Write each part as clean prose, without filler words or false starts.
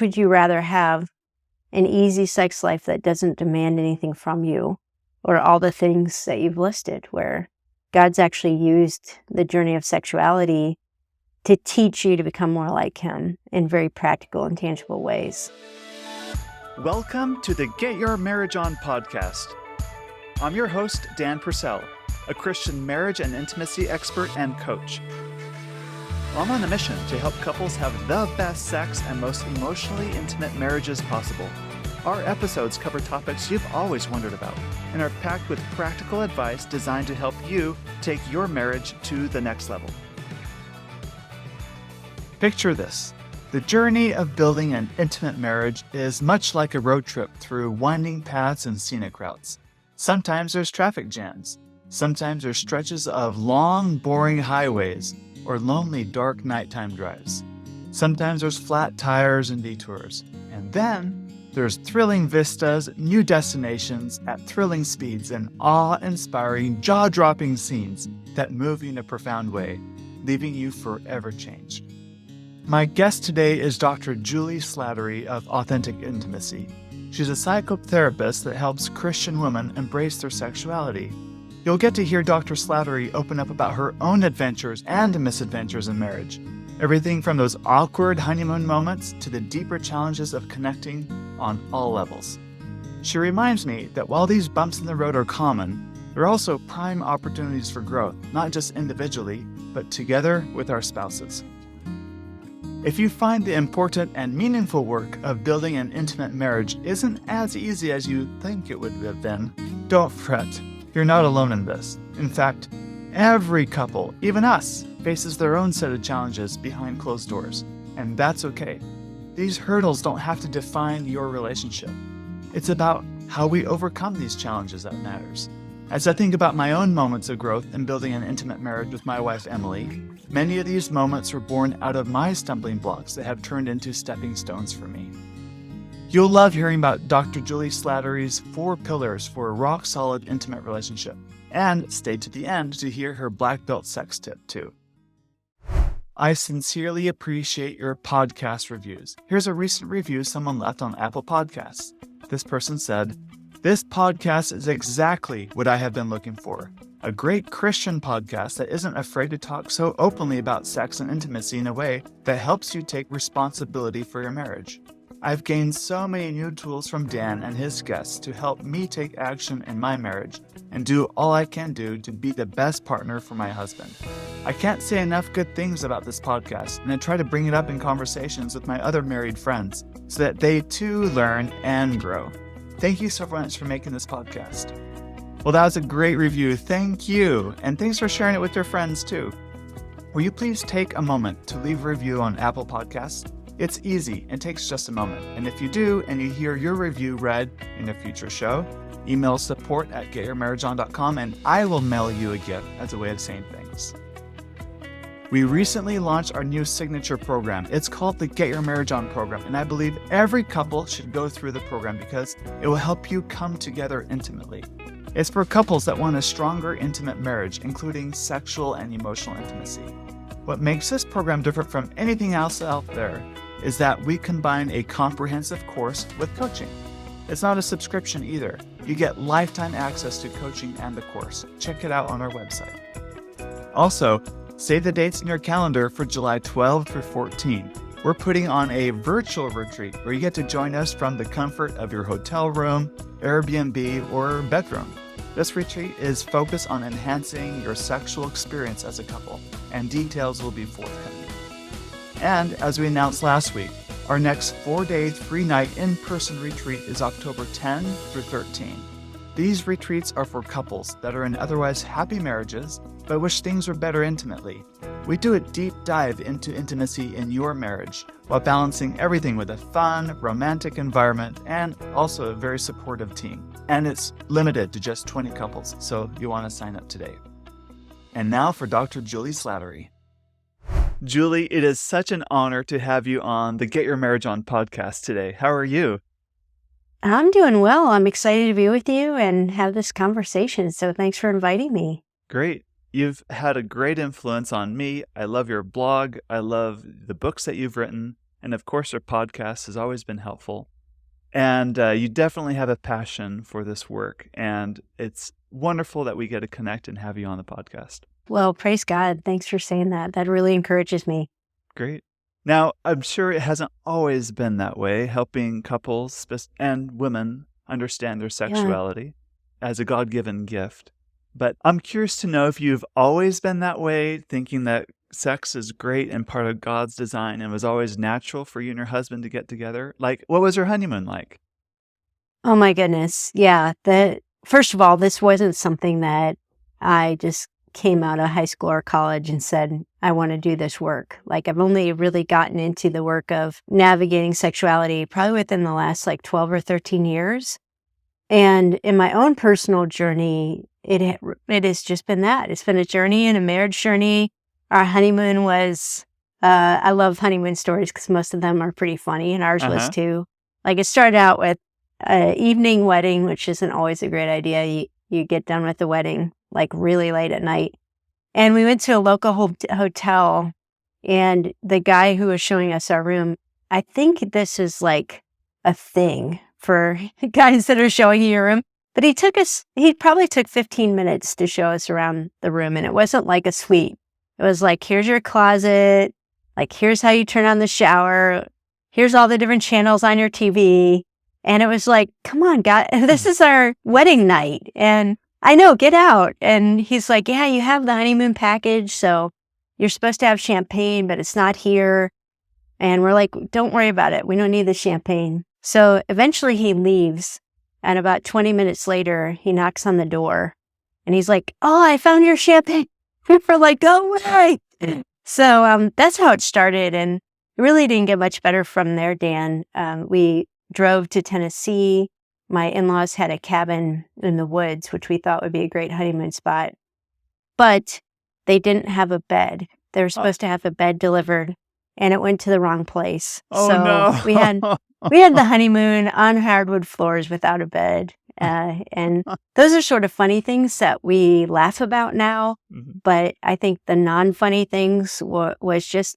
Would you rather have an easy sex life that doesn't demand anything from you, or all the things that you've listed, where God's actually used the journey of sexuality to teach you to become more like Him in very practical and tangible ways? Welcome to the Get Your Marriage On podcast. I'm your host, Dan Purcell, a Christian marriage and intimacy expert and coach. I'm on a mission to help couples have the best sex and most emotionally intimate marriages possible. Our episodes cover topics you've always wondered about and are packed with practical advice designed to help you take your marriage to the next level. Picture this. The journey of building an intimate marriage is much like a road trip through winding paths and scenic routes. Sometimes there's traffic jams. Sometimes there's stretches of long, boring highways or lonely, dark nighttime drives. Sometimes there's flat tires and detours. And then there's thrilling vistas, new destinations at thrilling speeds, and awe-inspiring, jaw-dropping scenes that move you in a profound way, leaving you forever changed. My guest today is Dr. Julie Slattery of Authentic Intimacy. She's a psychotherapist that helps Christian women embrace their sexuality. You'll get to hear Dr. Slattery open up about her own adventures and misadventures in marriage. Everything from those awkward honeymoon moments to the deeper challenges of connecting on all levels. She reminds me that while these bumps in the road are common, they're also prime opportunities for growth, not just individually, but together with our spouses. If you find the important and meaningful work of building an intimate marriage isn't as easy as you think it would have been, don't fret. You're not alone in this. In fact, every couple, even us, faces their own set of challenges behind closed doors, and that's okay. These hurdles don't have to define your relationship. It's about how we overcome these challenges that matters. As I think about my own moments of growth in building an intimate marriage with my wife, Emily, many of these moments were born out of my stumbling blocks that have turned into stepping stones for me. You'll love hearing about Dr. Julie Slattery's 4 pillars for a rock-solid intimate relationship. And stay to the end to hear her black belt sex tip, too. I sincerely appreciate your podcast reviews. Here's a recent review someone left on Apple Podcasts. This person said, "This podcast is exactly what I have been looking for. A great Christian podcast that isn't afraid to talk so openly about sex and intimacy in a way that helps you take responsibility for your marriage. I've gained so many new tools from Dan and his guests to help me take action in my marriage and do all I can do to be the best partner for my husband. I can't say enough good things about this podcast, and I try to bring it up in conversations with my other married friends so that they too learn and grow. Thank you so much for making this podcast." Well, that was a great review. Thank you. And thanks for sharing it with your friends too. Will you please take a moment to leave a review on Apple Podcasts? It's easy and takes just a moment. And if you do, and you hear your review read in a future show, email support@getyourmarriageon.com and I will mail you a gift as a way of saying thanks. We recently launched our new signature program. It's called the Get Your Marriage On program, and I believe every couple should go through the program because it will help you come together intimately. It's for couples that want a stronger, intimate marriage, including sexual and emotional intimacy. What makes this program different from anything else out there is that we combine a comprehensive course with coaching. It's not a subscription either. You get lifetime access to coaching and the course. Check it out on our website. Also, save the dates in your calendar for July 12 through 14. We're putting on a virtual retreat where you get to join us from the comfort of your hotel room, Airbnb, or bedroom. This retreat is focused on enhancing your sexual experience as a couple, and details will be forthcoming. And as we announced last week, our next 4-day, 3-night in-person retreat is October 10 through 13. These retreats are for couples that are in otherwise happy marriages, but wish things were better intimately. We do a deep dive into intimacy in your marriage while balancing everything with a fun, romantic environment and also a very supportive team. And it's limited to just 20 couples, so you want to sign up today. And now for Dr. Julie Slattery. Julie, it is such an honor to have you on the Get Your Marriage On podcast today. How are you? I'm doing well. I'm excited to be with you and have this conversation, so thanks for inviting me. Great. You've had a great influence on me. I love your blog. I love the books that you've written. And of course, our podcast has always been helpful. And you definitely have a passion for this work. And it's wonderful that we get to connect and have you on the podcast. Well, praise God. Thanks for saying that. That really encourages me. Great. Now, I'm sure it hasn't always been that way, helping couples and women understand their sexuality as a God-given gift. But I'm curious to know if you've always been that way, thinking that sex is great and part of God's design and was always natural for you and your husband to get together. Like, what was your honeymoon like? Oh my goodness. Yeah. First of all, this wasn't something that I just came out of high school or college and said, I want to do this work. Like, I've only really gotten into the work of navigating sexuality probably within the last 12 or 13 years. And in my own personal journey, it has just been that. It's been a journey and a marriage journey. Our honeymoon was, I love honeymoon stories because most of them are pretty funny, and ours was too. It started out with an evening wedding, which isn't always a great idea. You get done with the wedding really late at night. And we went to a local hotel, and the guy who was showing us our room, I think this is a thing for guys that are showing you your room. But he probably took 15 minutes to show us around the room, and it wasn't like a suite. It was here's your closet, here's how you turn on the shower, here's all the different channels on your TV. And it was come on, God, this is our wedding night. And I know, get out. And he's yeah, you have the honeymoon package, so you're supposed to have champagne, but it's not here. And we're don't worry about it. We don't need the champagne. So eventually he leaves. And about 20 minutes later, he knocks on the door. And he's oh, I found your champagne. We're go away. So that's how it started. And it really didn't get much better from there, Dan. We drove to Tennessee. My in-laws had a cabin in the woods, which we thought would be a great honeymoon spot. But they didn't have a bed. They were supposed to have a bed delivered, and it went to the wrong place. Oh, so no. we had the honeymoon on hardwood floors without a bed. And those are sort of funny things that we laugh about now. Mm-hmm. But I think the non-funny things was just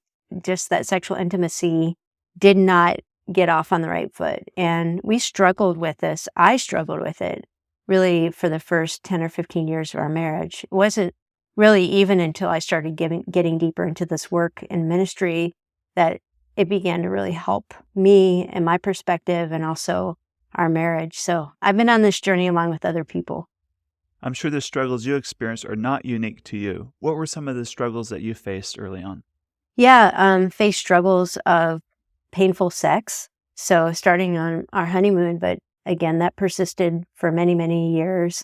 that sexual intimacy did not get off on the right foot. And we struggled with this. I struggled with it really for the first 10 or 15 years of our marriage. It wasn't really even until I started getting deeper into this work in ministry that it began to really help me and my perspective and also our marriage. So I've been on this journey along with other people. I'm sure the struggles you experienced are not unique to you. What were some of the struggles that you faced early on? Yeah, faced struggles of painful sex. So starting on our honeymoon, but again, that persisted for many, many years.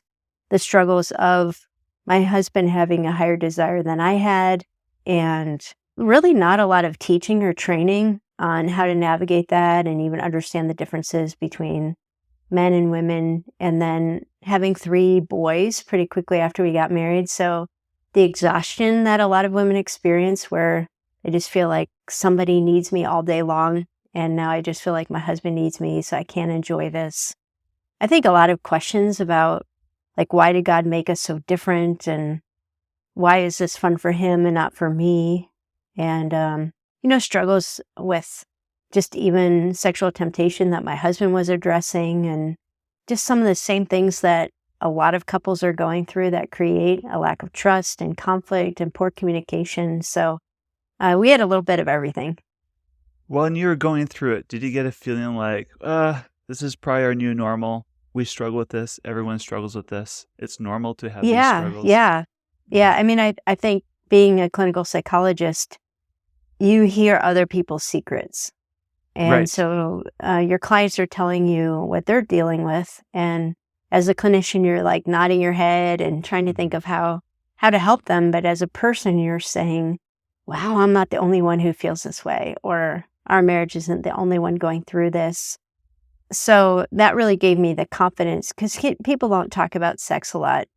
The struggles of my husband having a higher desire than I had, and really not a lot of teaching or training on how to navigate that and even understand the differences between men and women. And then having 3 boys pretty quickly after we got married. So the exhaustion that a lot of women experience where they just feel like somebody needs me all day long. And now I just feel like my husband needs me, so I can't enjoy this. I think a lot of questions about why did God make us so different? And why is this fun for him and not for me? And, struggles with just even sexual temptation that my husband was addressing, and just some of the same things that a lot of couples are going through that create a lack of trust and conflict and poor communication. So we had a little bit of everything. When you were going through it, did you get a feeling this is probably our new normal? We struggle with this. Everyone struggles with this. It's normal to have these struggles. Yeah. I mean, I think being a clinical psychologist, you hear other people's secrets. And Right. so your clients are telling you what they're dealing with. And as a clinician, you're nodding your head and trying to think of how to help them. But as a person, you're saying, wow, I'm not the only one who feels this way, or our marriage isn't the only one going through this. So that really gave me the confidence, because people don't talk about sex a lot.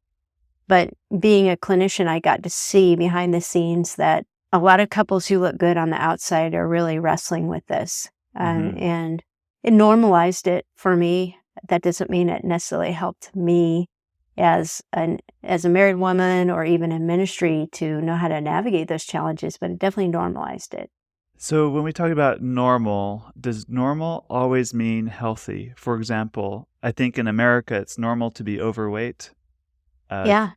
But being a clinician, I got to see behind the scenes that a lot of couples who look good on the outside are really wrestling with this. And it normalized it for me. That doesn't mean it necessarily helped me as a married woman or even in ministry to know how to navigate those challenges, but it definitely normalized it. So when we talk about normal, does normal always mean healthy? For example, I think in America it's normal to be overweight. Uh, Yeah,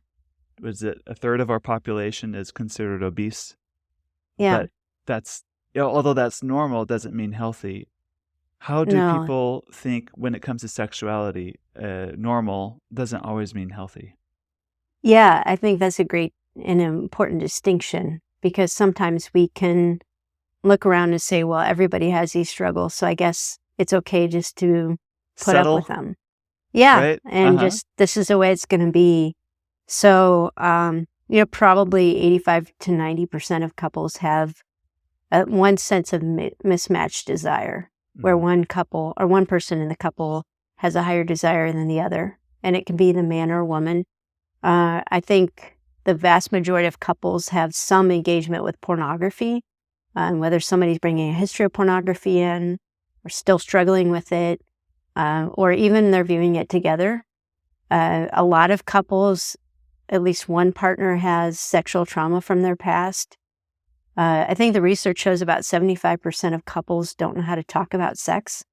was it a third of our population is considered obese? yeah, But that's, although that's normal, it doesn't mean healthy. How do no. people think when it comes to sexuality, normal doesn't always mean healthy? Yeah, I think that's a great and important distinction because sometimes we can look around and say, well, everybody has these struggles, so I guess it's okay just to put up with Settle, them. Yeah, right? and Uh-huh. just this is the way it's going to be. So, probably 85 to 90% of couples have one sense of mismatched desire, where Mhm. one couple or one person in the couple has a higher desire than the other, and it can be the man or woman. I think the vast majority of couples have some engagement with pornography, whether somebody's bringing a history of pornography in or still struggling with it, or even they're viewing it together. A lot of couples, at least one partner has sexual trauma from their past. I think the research shows about 75% of couples don't know how to talk about sex.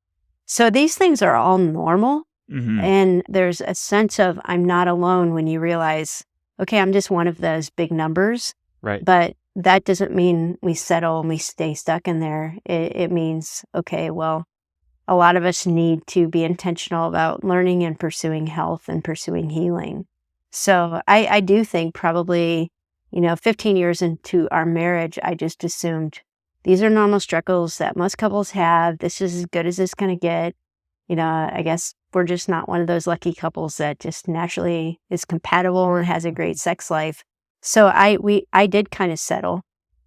So these things are all normal. Mhm. And there's a sense of I'm not alone when you realize, okay, I'm just one of those big numbers. Right. But that doesn't mean we settle and we stay stuck in there. It means, okay, well, a lot of us need to be intentional about learning and pursuing health and pursuing healing. So I do think probably, 15 years into our marriage, I just assumed these are normal struggles that most couples have. This is as good as it's going to get. I guess we're just not one of those lucky couples that just naturally is compatible and has a great sex life. So I did kind of settle,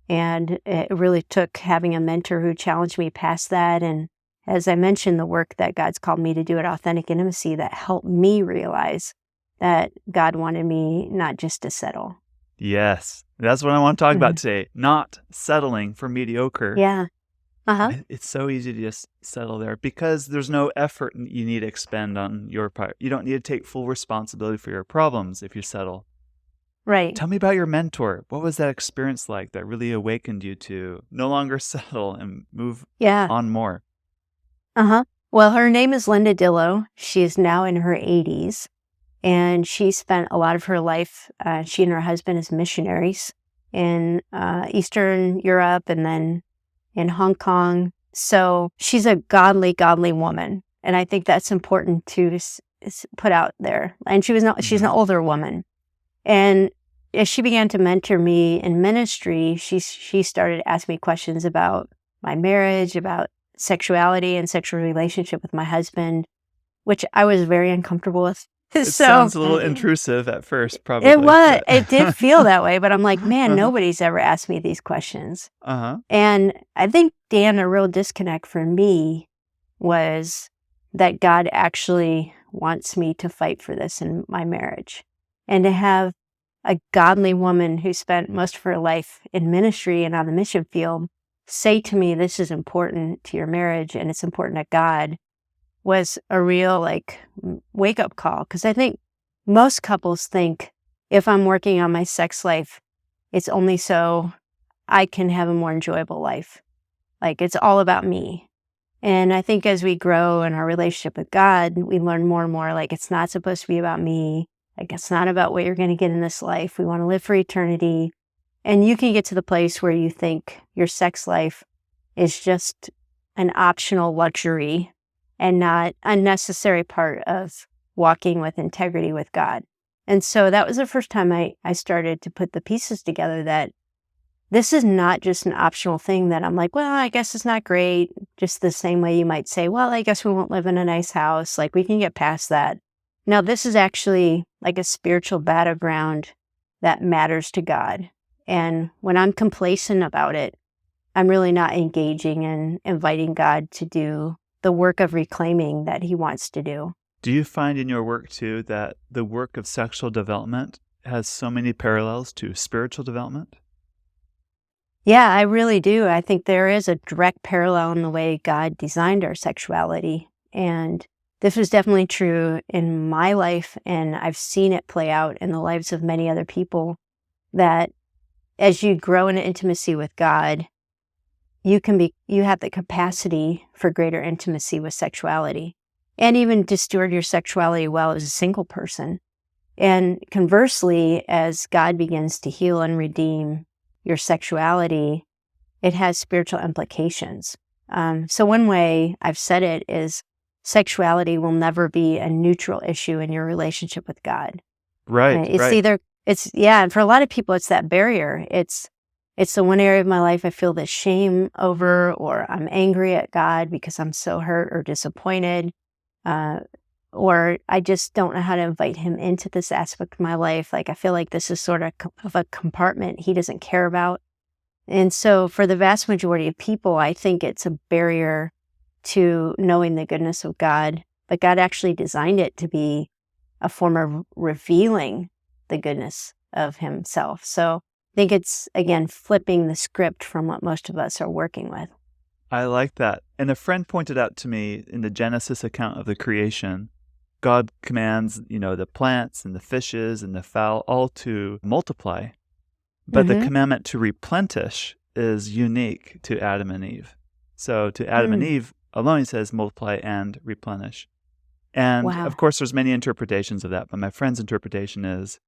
and it really took having a mentor who challenged me past that. And as I mentioned, the work that God's called me to do at Authentic Intimacy that helped me realize that God wanted me not just to settle. Yes. That's what I want to talk about Mhm. today. Not settling for mediocre. Yeah. Uh-huh. It's so easy to just settle there because there's no effort you need to expend on your part. You don't need to take full responsibility for your problems if you settle. Right. Tell me about your mentor. What was that experience like that really awakened you to no longer settle and move Yeah. on more? Uh-huh. Well, her name is Linda Dillow. She is now in her 80s. And she spent a lot of her life, she and her husband as missionaries in Eastern Europe and then in Hong Kong. So she's a godly, godly woman. And I think that's important to put out there. And she's an Mhm. older woman. And as she began to mentor me in ministry, she started asking me questions about my marriage, about sexuality and sexual relationship with my husband, which I was very uncomfortable with. It So sounds a little intrusive at first, it probably, was but it did feel that way, but I'm like, man, uh-huh. nobody's ever asked me these questions. Uh-huh. And I think, Dan, a real disconnect for me was that God actually wants me to fight for this in my marriage and to have a godly woman who spent most of her life in ministry and on the mission field say to me, this is important to your marriage and it's important to God was a real wake up call. Cause I think most couples think if I'm working on my sex life, it's only so I can have a more enjoyable life. Like it's all about me. And I think as we grow in our relationship with God, we learn more and more like it's not supposed to be about me. Like it's not about what you're going to get in this life. We want to live for eternity. And you can get to the place where you think your sex life is just an optional luxury and not a necessary part of walking with integrity with God. And so that was the first time I started to put the pieces together that this is not just an optional thing that I'm like, well, I guess it's not great. Just the same way you might say, well, I guess we won't live in a nice house. Like we can get past that. No, this is actually like a spiritual battleground that matters to God. And when I'm complacent about it, I'm really not engaging and inviting God to do the work of reclaiming that He wants to do. Do you find in your work too that the work of sexual development has so many parallels to spiritual development? Yeah, I really do. I think there is a direct parallel in the way God designed our sexuality. And this was definitely true in my life. And I've seen it play out in the lives of many other people that as you grow in intimacy with God, you have the capacity for greater intimacy with sexuality, and even to steward your sexuality well as a single person. And conversely, as God begins to heal and redeem your sexuality, it has spiritual implications. So one way I've said it is sexuality will never be a neutral issue in your relationship with God. Right, It's right. either, and for a lot of people, it's that barrier. It's the one area of my life I feel this shame over, or I'm angry at God because I'm so hurt or disappointed. Or I just don't know how to invite him into this aspect of my life. Like, I feel like this is sort of a compartment he doesn't care about. And so for the vast majority of people, I think it's a barrier to knowing the goodness of God. But God actually designed it to be a form of revealing the goodness of himself. So I think it's, again, flipping the script from what most of us are working with. I like that. And a friend pointed out to me in the Genesis account of the creation, God commands, the plants and the fishes and the fowl all to multiply. But the commandment to replenish is unique to Adam and Eve. So to Adam and Eve alone, he says multiply and replenish. And of course, there's many interpretations of that. But my friend's interpretation is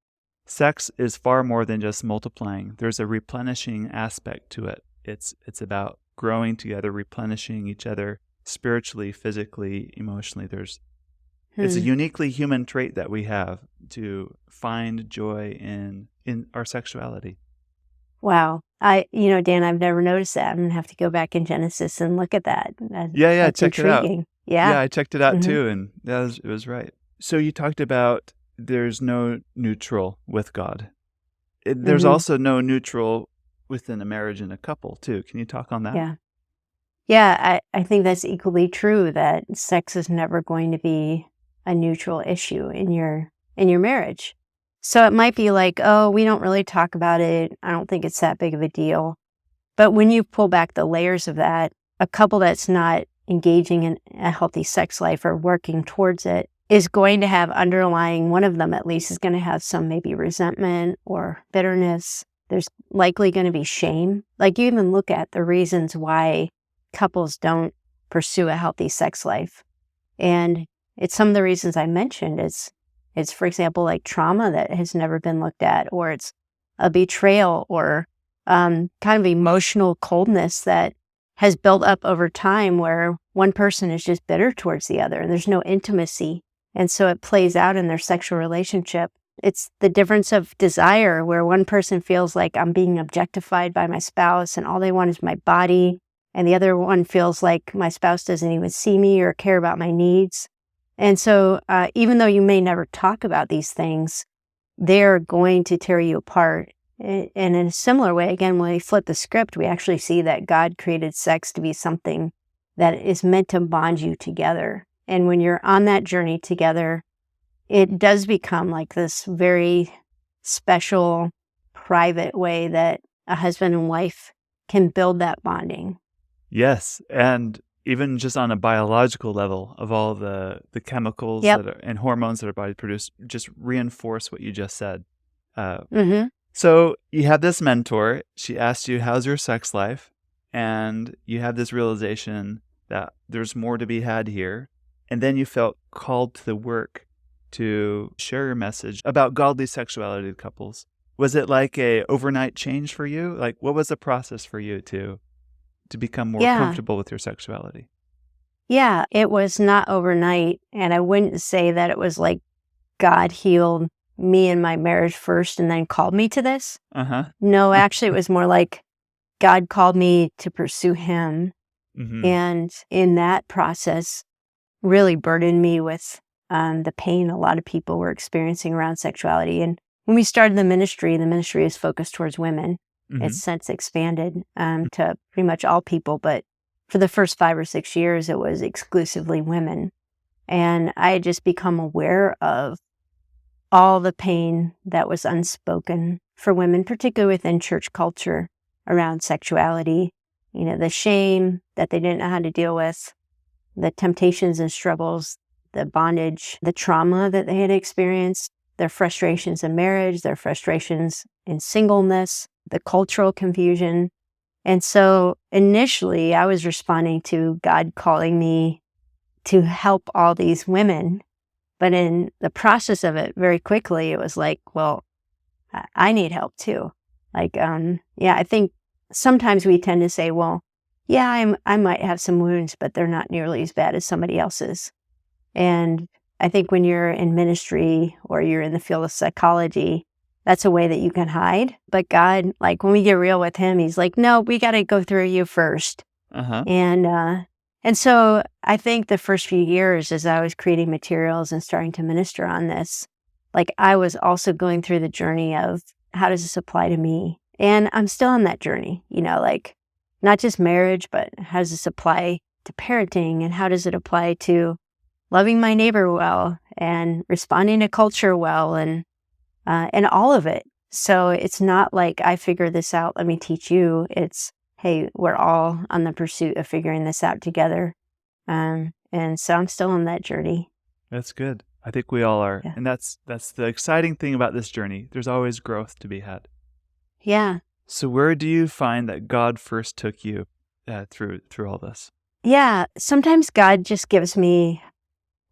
sex is far more than just multiplying. There's a replenishing aspect to it. It's about growing together, replenishing each other spiritually, physically, emotionally. It's a uniquely human trait that we have to find joy in our sexuality. Wow. Dan, I've never noticed that. I'm going to have to go back in Genesis and look at that. That's Check intriguing. it out. Yeah, I checked it out too, and it was right. So you talked about there's no neutral with God. There's also no neutral within a marriage and a couple too. Can you talk on that? Yeah. Yeah, I think that's equally true, that sex is never going to be a neutral issue in your marriage. So it might be like, oh, we don't really talk about it. I don't think it's that big of a deal. But when you pull back the layers of that, a couple that's not engaging in a healthy sex life or working towards it is going to have underlying, one of them at least is going to have some maybe resentment or bitterness. There's likely going to be shame. Like, you even look at the reasons why couples don't pursue a healthy sex life. And it's some of the reasons I mentioned. It's, for example, like trauma that has never been looked at, or it's a betrayal, or kind of emotional coldness that has built up over time where one person is just bitter towards the other and there's no intimacy. And so it plays out in their sexual relationship. It's the difference of desire where one person feels like I'm being objectified by my spouse and all they want is my body. And the other one feels like my spouse doesn't even see me or care about my needs. And so even though you may never talk about these things, they're going to tear you apart. And in a similar way, again, when we flip the script, we actually see that God created sex to be something that is meant to bond you together. And when you're on that journey together, it does become like this very special, private way that a husband and wife can build that bonding. Yes, and even just on a biological level of all the chemicals and hormones that our body produce, just reinforce what you just said. So you have this mentor. She asked you, how's your sex life? And you have this realization that there's more to be had here. And then you felt called to the work to share your message about godly sexuality to couples. Was it like a overnight change for you? Like, what was the process for you to become more comfortable with your sexuality? Yeah, it was not overnight. And I wouldn't say that it was like God healed me and my marriage first and then called me to this. No, actually, it was more like God called me to pursue him. And in that process, really burdened me with the pain a lot of people were experiencing around sexuality. And when we started the ministry is focused towards women. It's since expanded to pretty much all people, but for the first 5 or 6 years, it was exclusively women. And I had just become aware of all the pain that was unspoken for women, particularly within church culture around sexuality. You know, the shame that they didn't know how to deal with, the temptations and struggles, the bondage, the trauma that they had experienced, their frustrations in marriage, their frustrations in singleness, the cultural confusion. And so initially I was responding to God calling me to help all these women. But in the process of it, very quickly, it was like, well, I need help too. Like, I think sometimes we tend to say, well, yeah, I might have some wounds, but they're not nearly as bad as somebody else's. And I think when you're in ministry or you're in the field of psychology, that's a way that you can hide. But God, like when we get real with him, he's like, no, we got to go through you first. Uh-huh. And so I think the first few years as I was creating materials and starting to minister on this, like I was also going through the journey of how does this apply to me? And I'm still on that journey, like not just marriage, but how does this apply to parenting and how does it apply to loving my neighbor well and responding to culture well and all of it. So it's not like I figured this out, let me teach you. It's, hey, we're all on the pursuit of figuring this out together. And so I'm still on that journey. That's good. I think we all are. Yeah. And that's the exciting thing about this journey. There's always growth to be had. Yeah. So where do you find that God first took you through all this? Yeah. Sometimes God just gives me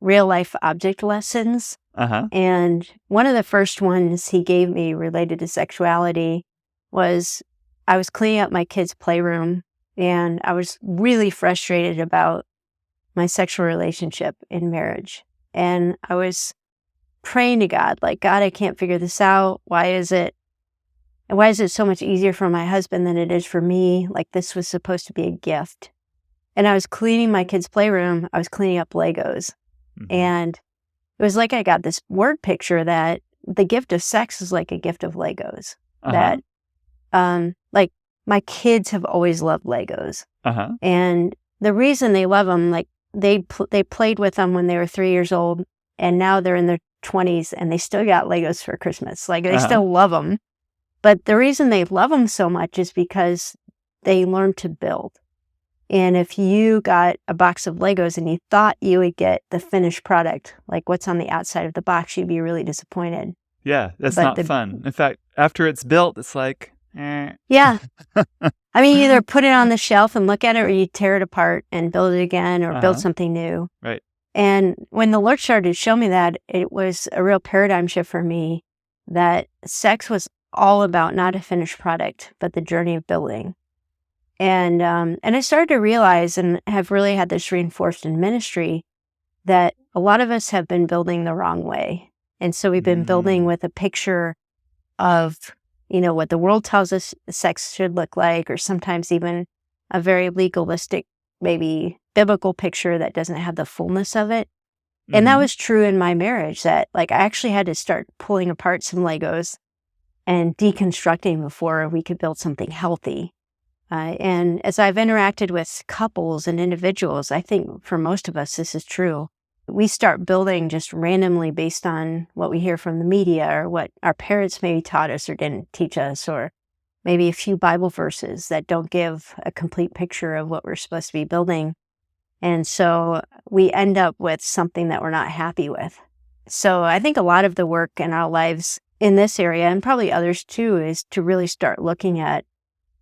real life object lessons. Uh-huh. And one of the first ones he gave me related to sexuality was I was cleaning up my kids' playroom and I was really frustrated about my sexual relationship in marriage. And I was praying to God, like, God, I can't figure this out. Why is it so much easier for my husband than it is for me? Like, this was supposed to be a gift. And I was cleaning my kids' playroom. I was cleaning up Legos. Mm-hmm. And it was like I got this word picture that the gift of sex is like a gift of Legos. Uh-huh. That, like, my kids have always loved Legos. Uh-huh. And the reason they love them, like, they played with them when they were 3 years old, and now they're in their 20s, and they still got Legos for Christmas. Like, they still love them. But the reason they love them so much is because they learned to build. And if you got a box of Legos and you thought you would get the finished product, like what's on the outside of the box, you'd be really disappointed. Yeah, that's not fun. In fact, after it's built, it's like, Yeah. I mean, either put it on the shelf and look at it, or you tear it apart and build it again, or build something new. Right. And when the Lord started to show me that, it was a real paradigm shift for me that sex was all about not a finished product, but the journey of building. And I started to realize, and have really had this reinforced in ministry, that a lot of us have been building the wrong way. And so we've been building with a picture of, what the world tells us sex should look like, or sometimes even a very legalistic, maybe biblical picture that doesn't have the fullness of it. And that was true in my marriage, that like I actually had to start pulling apart some Legos and deconstructing before we could build something healthy. And as I've interacted with couples and individuals, I think for most of us, this is true. We start building just randomly based on what we hear from the media or what our parents maybe taught us or didn't teach us, or maybe a few Bible verses that don't give a complete picture of what we're supposed to be building. And so we end up with something that we're not happy with. So I think a lot of the work in our lives in this area, and probably others too, is to really start looking at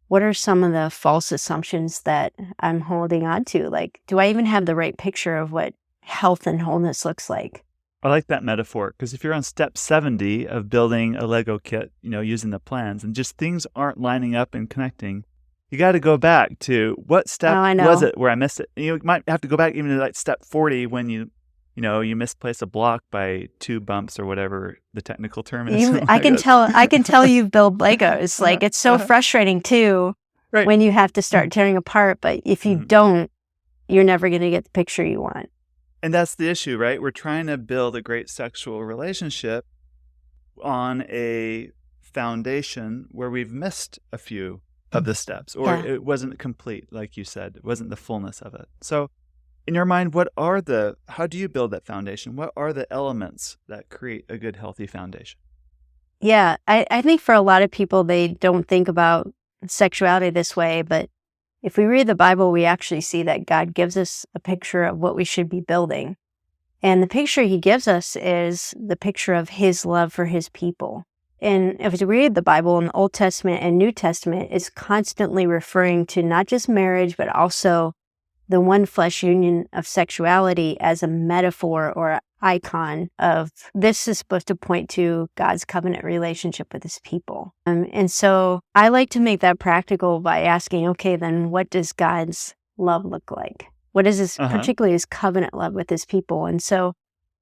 what are some of the false assumptions that I'm holding on to? Like, do I even have the right picture of what health and wholeness looks like? I like that metaphor, because if you're on step 70 of building a Lego kit, using the plans, and just things aren't lining up and connecting, you got to go back to what step was it where I missed it. You might have to go back even to like step 40 when you misplace a block by 2 bumps or whatever the technical term is. I can tell you build Legos. Like, it's so frustrating too, right, when you have to start tearing apart. But if you don't, you're never going to get the picture you want. And that's the issue, right? We're trying to build a great sexual relationship on a foundation where we've missed a few of the steps, or it wasn't complete, like you said. It wasn't the fullness of it. So in your mind, how do you build that foundation? What are the elements that create a good, healthy foundation? Yeah, I think for a lot of people, they don't think about sexuality this way, but if we read the Bible, we actually see that God gives us a picture of what we should be building. And the picture he gives us is the picture of his love for his people. And if you read the Bible in the Old Testament and New Testament, it's constantly referring to not just marriage, but also the one flesh union of sexuality as a metaphor or an icon of this is supposed to point to God's covenant relationship with his people. And so I like to make that practical by asking, okay, then what does God's love look like? What is his, particularly his covenant love with his people? And so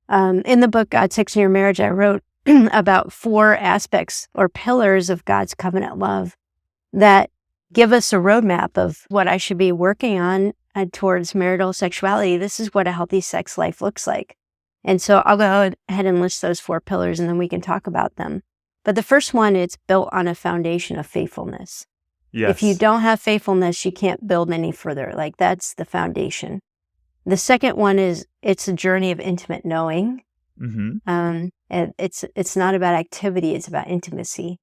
in the book, God's Sex in Your Marriage, I wrote about 4 aspects or pillars of God's covenant love that give us a roadmap of what I should be working on towards marital sexuality. This is what a healthy sex life looks like. And so I'll go ahead and list those 4 pillars and then we can talk about them. But the first one, it's built on a foundation of faithfulness. Yes. If you don't have faithfulness, you can't build any further. Like that's the foundation. The second one is it's a journey of intimate knowing. And it's not about activity, it's about intimacy.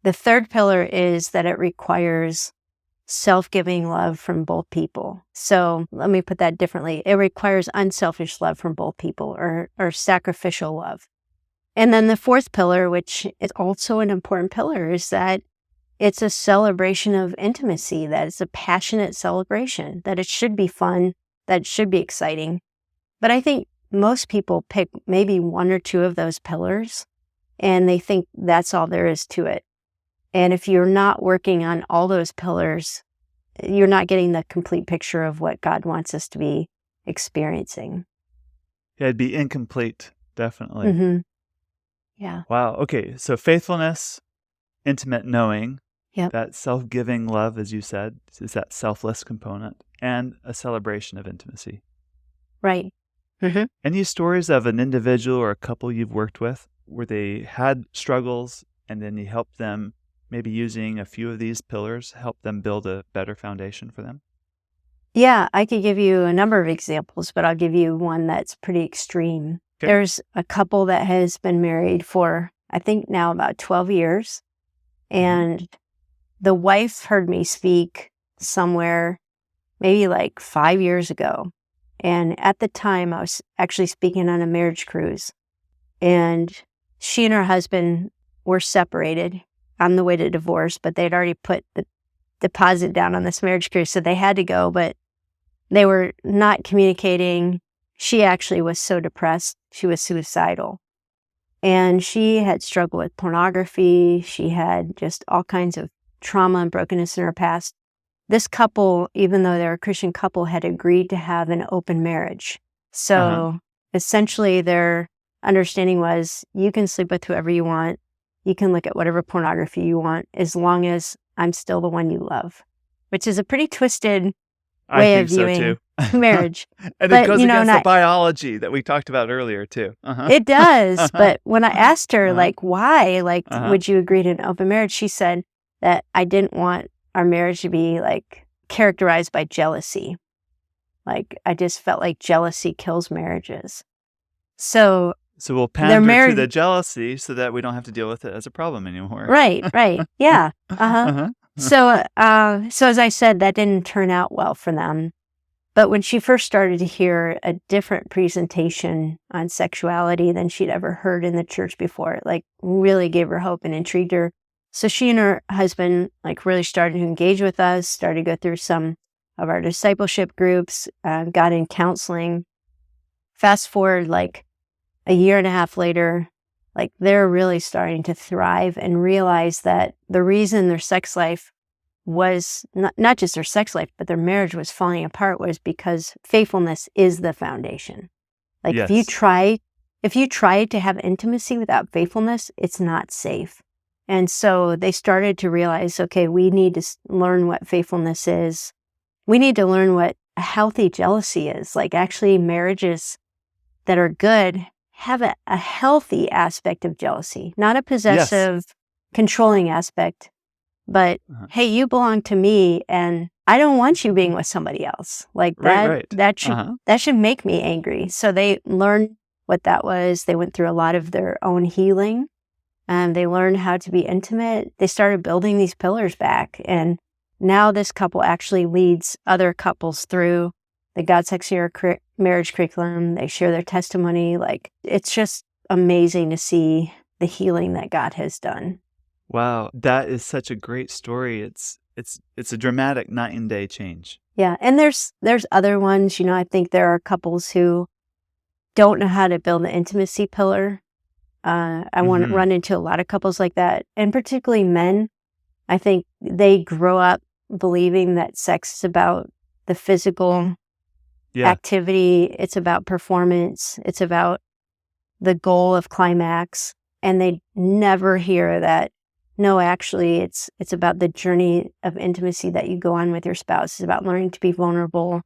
The third pillar is that it requires self-giving love from both people. So let me put that differently. It requires unselfish love from both people or sacrificial love. And then the fourth pillar, which is also an important pillar, is that it's a celebration of intimacy, that it's a passionate celebration, that it should be fun, that it should be exciting. But I think most people pick maybe 1 or 2 of those pillars and they think that's all there is to it. And if you're not working on all those pillars, you're not getting the complete picture of what God wants us to be experiencing. Yeah, it'd be incomplete, definitely. Yeah. Wow. Okay. So faithfulness, intimate knowing, Yep. that self-giving love, as you said, is that selfless component, and a celebration of intimacy. Right. Any stories of an individual or a couple you've worked with where they had struggles and then you helped them, maybe using a few of these pillars, help them build a better foundation for them? Yeah, I could give you a number of examples, but I'll give you one that's pretty extreme. Okay. There's a couple that has been married for, I think now about 12 years. And the wife heard me speak somewhere maybe like 5 years ago. And at the time, I was actually speaking on a marriage cruise. And she and her husband were separated on the way to divorce, but they'd already put the deposit down on this marriage cruise, so they had to go, but they were not communicating. She actually was so depressed, she was suicidal. And she had struggled with pornography. She had just all kinds of trauma and brokenness in her past. This couple, even though they're a Christian couple, had agreed to have an open marriage. So essentially their understanding was you can sleep with whoever you want. You can look at whatever pornography you want as long as I'm still the one you love, which is a pretty twisted way of viewing marriage. And but, it goes you know, against the biology that we talked about earlier, too. It does. But when I asked her, like, why, like, would you agree to an open marriage? She said that I didn't want our marriage to be, like, characterized by jealousy. Like, I just felt like jealousy kills marriages. So we'll pander to the jealousy so that we don't have to deal with it as a problem anymore. Right. Yeah. So as I said, that didn't turn out well for them. But when she first started to hear a different presentation on sexuality than she'd ever heard in the church before, it like really gave her hope and intrigued her. So she and her husband like really started to engage with us, started to go through some of our discipleship groups, got in counseling. Fast forward like a year and a half later, like they're really starting to thrive and realize that the reason their sex life was not just their sex life, but their marriage was falling apart was because faithfulness is the foundation. Like if you try to have intimacy without faithfulness, it's not safe. And so they started to realize, okay, we need to learn what faithfulness is. We need to learn what a healthy jealousy is. Like actually marriages that are good have a healthy aspect of jealousy, not a possessive, controlling aspect, but hey, you belong to me and I don't want you being with somebody else. Like that should make me angry. So they learned what that was. They went through a lot of their own healing and they learned how to be intimate. They started building these pillars back. And now this couple actually leads other couples through the God, Sex, in Your Marriage curriculum. They share their testimony. Like it's just amazing to see the healing that God has done. Wow, that is such a great story. It's a dramatic night and day change. Yeah, and there's other ones. I think there are couples who don't know how to build an intimacy pillar. I want to run into a lot of couples like that, and particularly men. I think they grow up believing that sex is about the physical activity. It's about performance. It's about the goal of climax, and they never hear that. No, actually, it's about the journey of intimacy that you go on with your spouse. It's about learning to be vulnerable,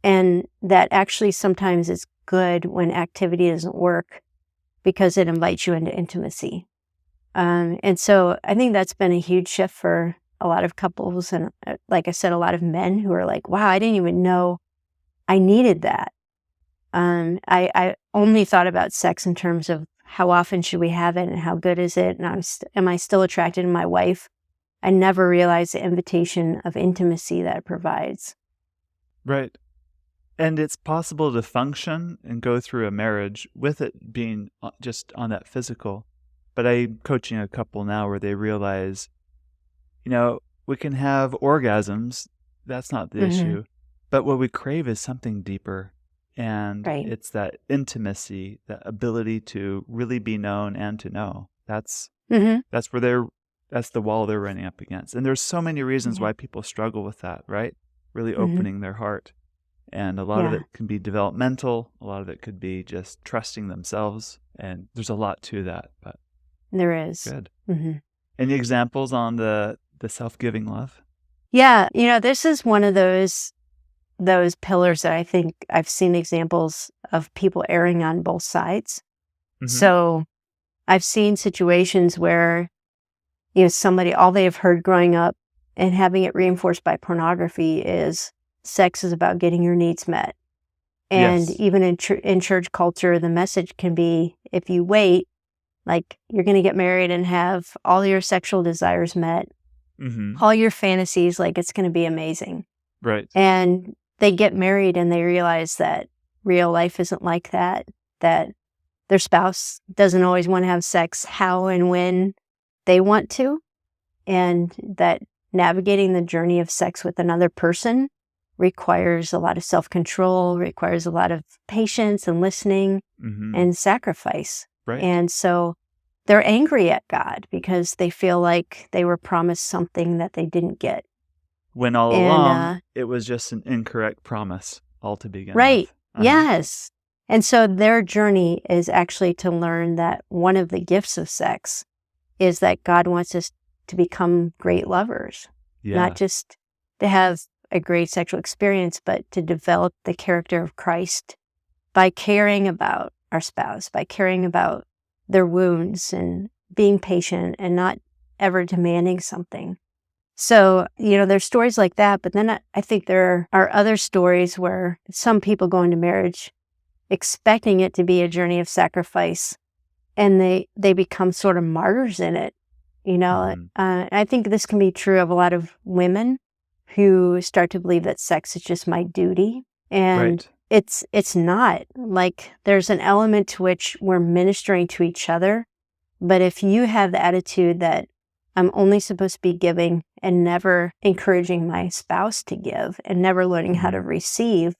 and that actually sometimes it's good when activity doesn't work because it invites you into intimacy. And so I think that's been a huge shift for a lot of couples, and like I said, a lot of men who are like, "Wow, I didn't even know I needed that." I only thought about sex in terms of how often should we have it and how good is it, and am I still attracted to my wife? I never realized the invitation of intimacy that it provides. Right. And it's possible to function and go through a marriage with it being just on that physical. But I'm coaching a couple now where they realize, we can have orgasms. That's not the issue. But what we crave is something deeper. And it's that intimacy, that ability to really be known and to know. That's where that's the wall they're running up against. And there's so many reasons why people struggle with that, right? Really opening their heart. And a lot of it can be developmental. A lot of it could be just trusting themselves. And there's a lot to that. But there is. Good. Any examples on the self-giving love? Yeah. This is one of those pillars that I think I've seen examples of people erring on both sides. So I've seen situations where, somebody, all they have heard growing up and having it reinforced by pornography is sex is about getting your needs met. And even in church culture, the message can be, if you wait, like you're going to get married and have all your sexual desires met, all your fantasies, like it's going to be amazing. Right. And they get married and they realize that real life isn't like that their spouse doesn't always want to have sex how and when they want to, and that navigating the journey of sex with another person requires a lot of self-control, requires a lot of patience and listening and sacrifice. Right. And so they're angry at God because they feel like they were promised something that they didn't get. When all along, it was just an incorrect promise all to begin with. Right. Yes. And so their journey is actually to learn that one of the gifts of sex is that God wants us to become great lovers, not just to have a great sexual experience, but to develop the character of Christ by caring about our spouse, by caring about their wounds and being patient and not ever demanding something. So, there's stories like that, but then I think there are other stories where some people go into marriage expecting it to be a journey of sacrifice, and they become sort of martyrs in it. I think this can be true of a lot of women who start to believe that sex is just my duty. And it's not. Like, there's an element to which we're ministering to each other. But if you have the attitude that I'm only supposed to be giving and never encouraging my spouse to give and never learning how to receive,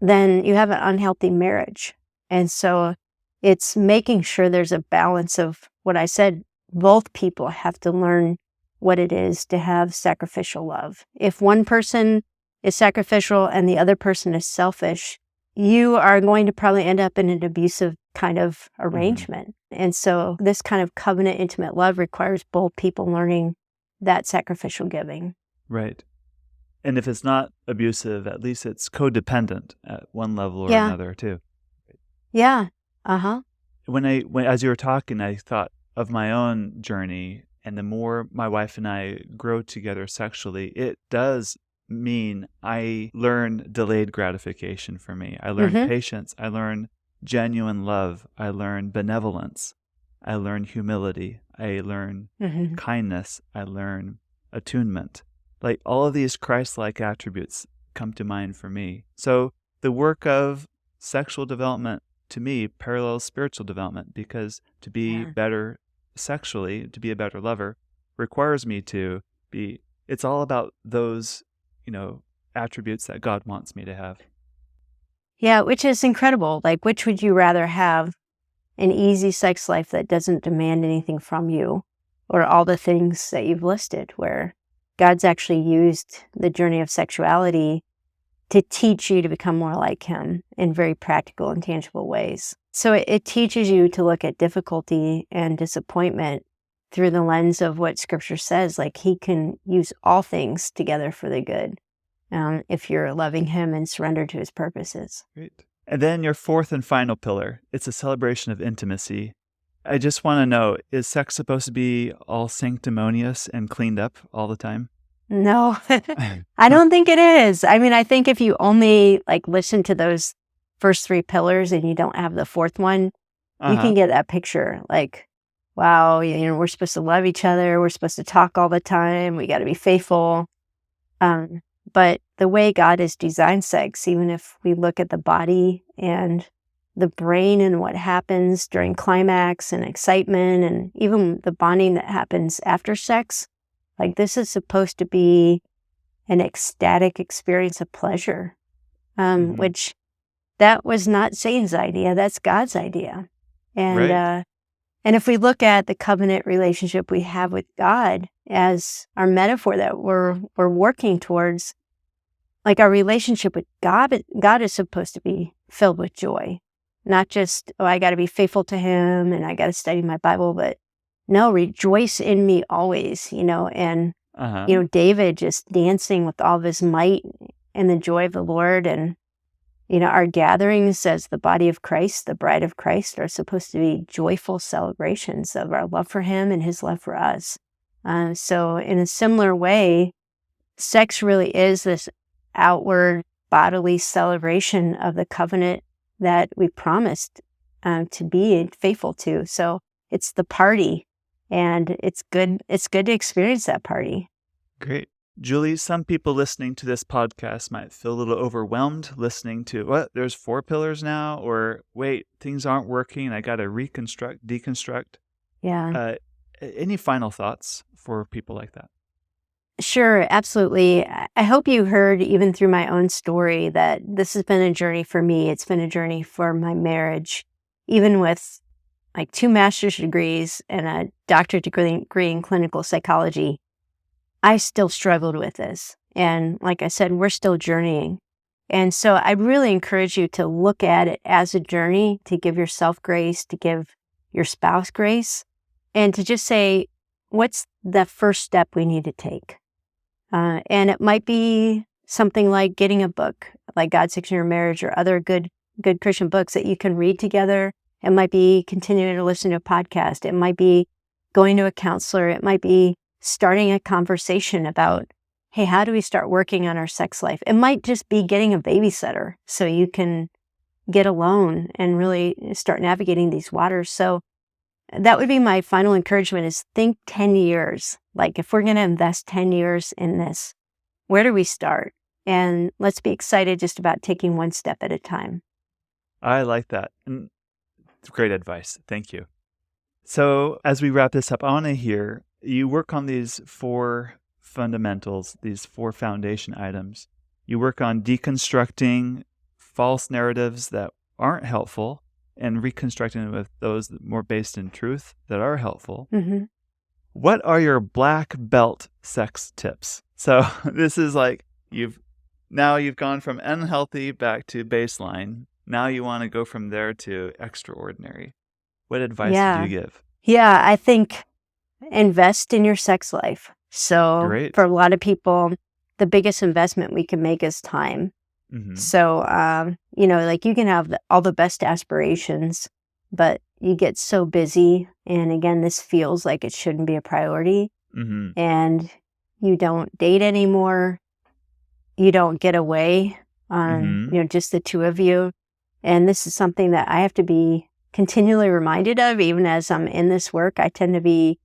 then you have an unhealthy marriage. And so it's making sure there's a balance of what I said. Both people have to learn what it is to have sacrificial love. If one person is sacrificial and the other person is selfish, you are going to probably end up in an abusive kind of arrangement. And so this kind of covenant intimate love requires both people learning that sacrificial giving. Right. And if it's not abusive, at least it's codependent at one level or another too. Yeah. When as you were talking, I thought of my own journey, and the more my wife and I grow together sexually, it does mean I learn delayed gratification for me. I learn patience. I learn genuine love. I learn benevolence. I learn humility. I learn kindness. I learn attunement. Like, all of these Christ-like attributes come to mind for me. So the work of sexual development to me, parallels spiritual development, because to be Yeah. better sexually, to be a better lover, requires me to be, it's all about those, attributes that God wants me to have. Yeah, which is incredible. Like, which would you rather have? An easy sex life that doesn't demand anything from you, or all the things that you've listed, where God's actually used the journey of sexuality to teach you to become more like Him in very practical and tangible ways. So it teaches you to look at difficulty and disappointment through the lens of what Scripture says, like He can use all things together for the good, if you're loving Him and surrendered to His purposes. Great. And then your fourth and final pillar, it's a celebration of intimacy. I just want to know, is sex supposed to be all sanctimonious and cleaned up all the time? No, I don't think it is. I mean, I think if you only listen to those first three pillars and you don't have the fourth one, you can get that picture. Like, wow, we're supposed to love each other. We're supposed to talk all the time. We got to be faithful. But the way God has designed sex, even if we look at the body and the brain and what happens during climax and excitement and even the bonding that happens after sex, this is supposed to be an ecstatic experience of pleasure, which that was not Satan's idea. That's God's idea. And Right. And if we look at the covenant relationship we have with God as our metaphor that we're working towards, our relationship with God is supposed to be filled with joy. Not just, I got to be faithful to Him and I got to study my Bible, but no, rejoice in me always, and, David just dancing with all of his might and the joy of the Lord. And, our gatherings as the body of Christ, the bride of Christ, are supposed to be joyful celebrations of our love for Him and His love for us. So in a similar way, sex really is this outward bodily celebration of the covenant that we promised to be faithful to. So it's the party, and it's good to experience that party. Great. Julie, some people listening to this podcast might feel a little overwhelmed listening to, what, there's 4 pillars now? Or wait, things aren't working. I got to deconstruct. Yeah. Any final thoughts for people like that? Sure, absolutely. I hope you heard, even through my own story, that this has been a journey for me. It's been a journey for my marriage, even with 2 master's degrees and a doctorate degree in clinical psychology. I still struggled with this. And like I said, we're still journeying. And so I really encourage you to look at it as a journey, to give yourself grace, to give your spouse grace, and to just say, what's the first step we need to take? And it might be something like getting a book, like God's Section Your Marriage, or other good Christian books that you can read together. It might be continuing to listen to a podcast. It might be going to a counselor. It might be starting a conversation about, hey, how do we start working on our sex life? It might just be getting a babysitter so you can get alone and really start navigating these waters. So that would be my final encouragement, is think 10 years. If we're going to invest 10 years in this, where do we start? And let's be excited just about taking one step at a time. I like that. And great advice. Thank you. So as we wrap this up, I want to hear, you work on these 4 fundamentals, these 4 foundation items. You work on deconstructing false narratives that aren't helpful and reconstructing with those more based in truth that are helpful. Mm-hmm. What are your black belt sex tips? So this is you've gone from unhealthy back to baseline. Now you want to go from there to extraordinary. What advice do you give? Yeah, I think invest in your sex life. So Great. For a lot of people, the biggest investment we can make is time. Mm-hmm. So, you can have all the best aspirations, but you get so busy. And again, this feels like it shouldn't be a priority. Mm-hmm. And you don't date anymore. You don't get away on, just the 2 of you. And this is something that I have to be continually reminded of, even as I'm in this work. I tend to be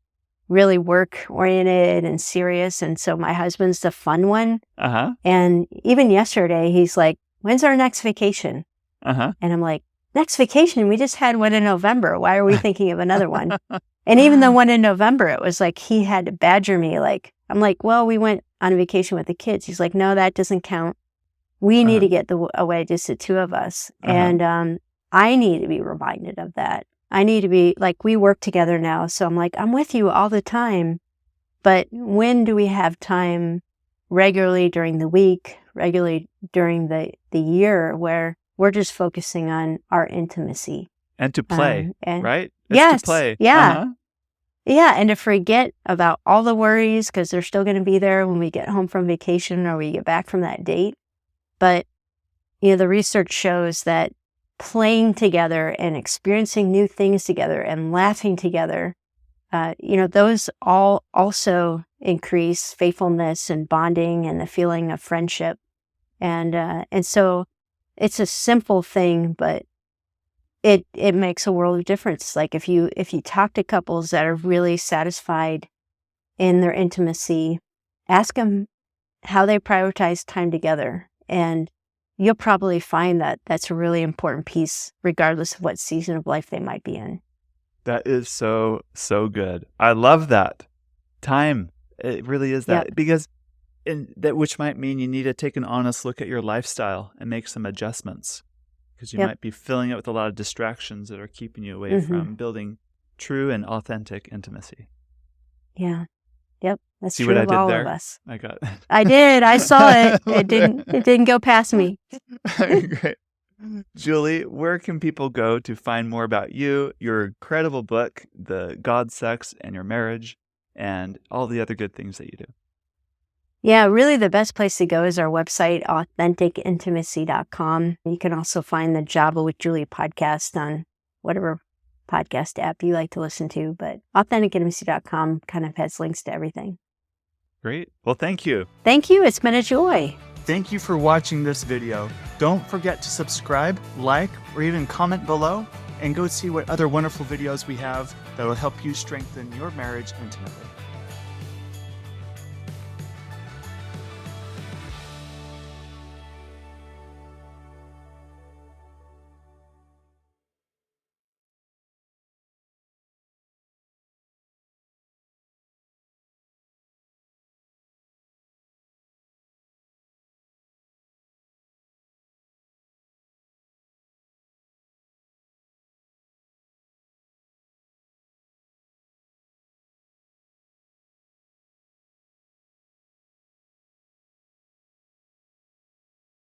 really work-oriented and serious, and so my husband's the fun one. And even yesterday, he's like, when's our next vacation? And I'm like, next vacation, we just had one in November. Why are we thinking of another one? And even the one in November, it was like he had to badger me. Like, I'm like, well, we went on a vacation with the kids. He's like, no, that doesn't count. We need to get away, just the two of us. And I need to be reminded of that. I need to be like, we work together now. So I'm like, I'm with you all the time. But when do we have time regularly during the week, regularly during the year where we're just focusing on our intimacy? And to play, right? Yes. To play. Yeah. Yeah. And to forget about all the worries, because they're still going to be there when we get home from vacation or we get back from that date. But, the research shows that playing together and experiencing new things together and laughing together, those all also increase faithfulness and bonding and the feeling of friendship. And so it's a simple thing, but it makes a world of difference. Like if you talk to couples that are really satisfied in their intimacy, ask them how they prioritize time together. And you'll probably find that that's a really important piece, regardless of what season of life they might be in. That is so, so good. I love that. Time. It really is that. Yep. Because which might mean you need to take an honest look at your lifestyle and make some adjustments. Because you might be filling it with a lot of distractions that are keeping you away from building true and authentic intimacy. Yeah. Yep. That's See true what I of did all there? of us. I did. I saw it. It didn't go past me. Great. Julie, where can people go to find more about you, your incredible book, The God, Sex, and Your Marriage, and all the other good things that you do? Yeah, really the best place to go is our website, authenticintimacy.com. You can also find the Java with Julie podcast on whatever podcast app you like to listen to, but authenticintimacy.com kind of has links to everything. Great. Well, thank you. Thank you. It's been a joy. Thank you for watching this video. Don't forget to subscribe, like, or even comment below, and go see what other wonderful videos we have that will help you strengthen your marriage intimately.